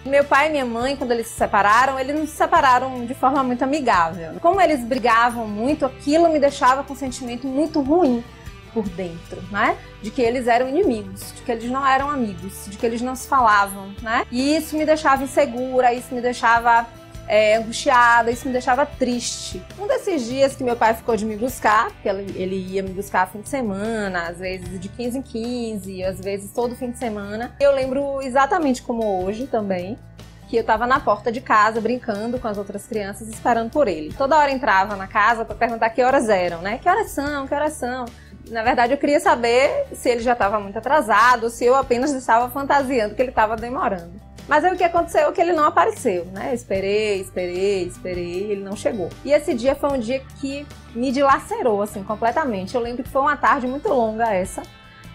Meu pai e minha mãe, quando eles se separaram, eles não se separaram de forma muito amigável. Como eles brigavam muito, aquilo me deixava com um sentimento muito ruim por dentro, né? De que eles eram inimigos, de que eles não eram amigos, de que eles não se falavam, né? E isso me deixava insegura, isso me deixava angustiada, isso me deixava triste. Um desses dias que meu pai ficou de me buscar, porque ele ia me buscar fim de semana, às vezes de 15 em 15, às vezes todo fim de semana. Eu lembro exatamente como hoje também, que eu tava na porta de casa, brincando com as outras crianças, esperando por ele. Toda hora entrava na casa para perguntar que horas eram, né? Que horas são? Que horas são? Na verdade, eu queria saber se ele já estava muito atrasado, ou se eu apenas estava fantasiando que ele estava demorando. Mas aí o que aconteceu é que ele não apareceu, né? Esperei, ele não chegou. E esse dia foi um dia que me dilacerou, assim, completamente. Eu lembro que foi uma tarde muito longa essa,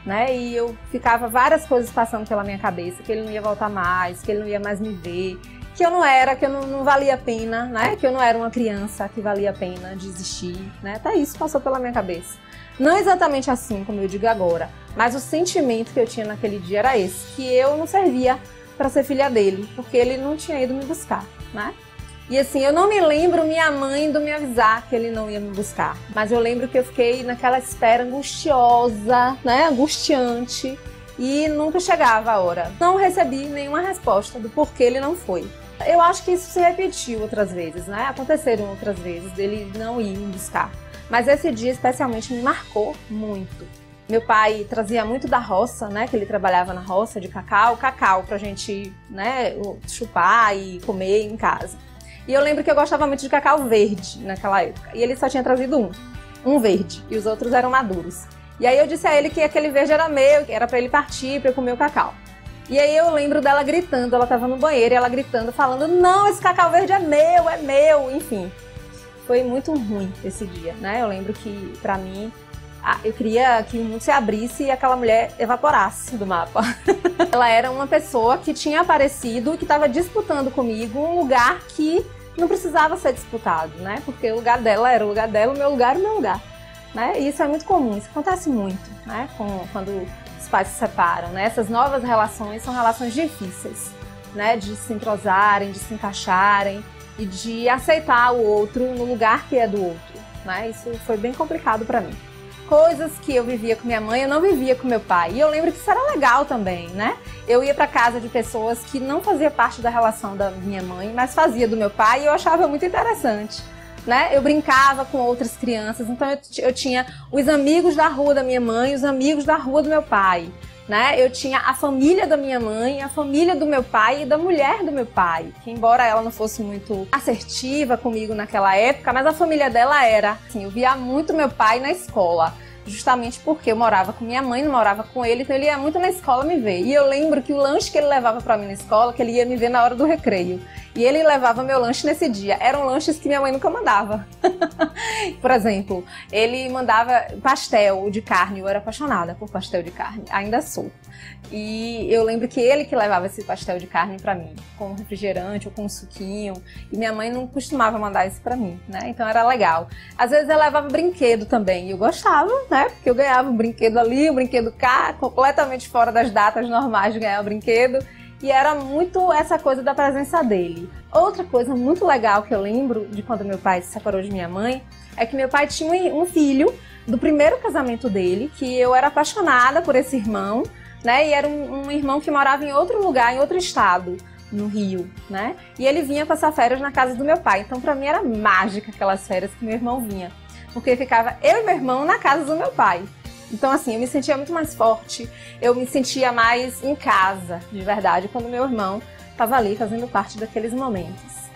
né? E eu ficava várias coisas passando pela minha cabeça, que ele não ia voltar mais, que ele não ia mais me ver, que eu não valia a pena, né? Que eu não era uma criança que valia a pena desistir, né? Até isso passou pela minha cabeça. Não exatamente assim, como eu digo agora, mas o sentimento que eu tinha naquele dia era esse, que eu não servia para ser filha dele, porque ele não tinha ido me buscar, né? E assim, eu não me lembro minha mãe indo me avisar que ele não ia me buscar, mas eu lembro que eu fiquei naquela espera angustiosa, né, angustiante, e nunca chegava a hora. Não recebi nenhuma resposta do porquê ele não foi. Eu acho que isso se repetiu outras vezes, né? Aconteceram outras vezes dele não ir me buscar, mas esse dia especialmente me marcou muito. Meu pai trazia muito da roça, né, que ele trabalhava na roça de cacau pra gente, né, chupar e comer em casa. E eu lembro que eu gostava muito de cacau verde naquela época. E ele só tinha trazido um verde, e os outros eram maduros. E aí eu disse a ele que aquele verde era meu, que era pra ele partir, pra eu comer o cacau. E aí eu lembro dela gritando, ela tava no banheiro e ela gritando, falando, não, esse cacau verde é meu, enfim. Foi muito ruim esse dia, né? Eu lembro que, pra mim, eu queria que o mundo se abrisse e aquela mulher evaporasse do mapa. Ela era uma pessoa que tinha aparecido e que estava disputando comigo um lugar que não precisava ser disputado, né? Porque o lugar dela era o lugar dela, o meu lugar era o meu lugar, né? E isso é muito comum, isso acontece muito, né? Quando os pais se separam, né? Essas novas relações são relações difíceis, né? De se entrosarem, de se encaixarem e de aceitar o outro no lugar que é do outro, né? Isso foi bem complicado para mim. Coisas que eu vivia com minha mãe, eu não vivia com meu pai. E eu lembro que isso era legal também, né? Eu ia para casa de pessoas que não faziam parte da relação da minha mãe, mas fazia do meu pai e eu achava muito interessante, né? Eu brincava com outras crianças, então eu tinha os amigos da rua da minha mãe e os amigos da rua do meu pai, né? Eu tinha a família da minha mãe, a família do meu pai e da mulher do meu pai, que embora ela não fosse muito assertiva comigo naquela época, mas a família dela era. Assim, eu via muito meu pai na escola, justamente porque eu morava com minha mãe, não morava com ele, então ele ia muito na escola me ver. E eu lembro que o lanche que ele levava pra mim na escola, que ele ia me ver na hora do recreio. E ele levava meu lanche nesse dia. Eram lanches que minha mãe nunca mandava. Por exemplo, ele mandava pastel de carne. Eu era apaixonada por pastel de carne. Ainda sou. E eu lembro que ele que levava esse pastel de carne pra mim, com um refrigerante ou com um suquinho. E minha mãe não costumava mandar isso pra mim, né? Então era legal. Às vezes eu levava brinquedo também. E eu gostava, né? Porque eu ganhava um brinquedo ali, um brinquedo cá, completamente fora das datas normais de ganhar o brinquedo. E era muito essa coisa da presença dele. Outra coisa muito legal que eu lembro de quando meu pai se separou de minha mãe é que meu pai tinha um filho do primeiro casamento dele, que eu era apaixonada por esse irmão, né? E era um irmão que morava em outro lugar, em outro estado, no Rio, né? E ele vinha passar férias na casa do meu pai. Então, pra mim, era mágica aquelas férias que meu irmão vinha. Porque ficava eu e meu irmão na casa do meu pai. Então, assim, eu me sentia muito mais forte, eu me sentia mais em casa, de verdade, quando meu irmão estava ali fazendo parte daqueles momentos.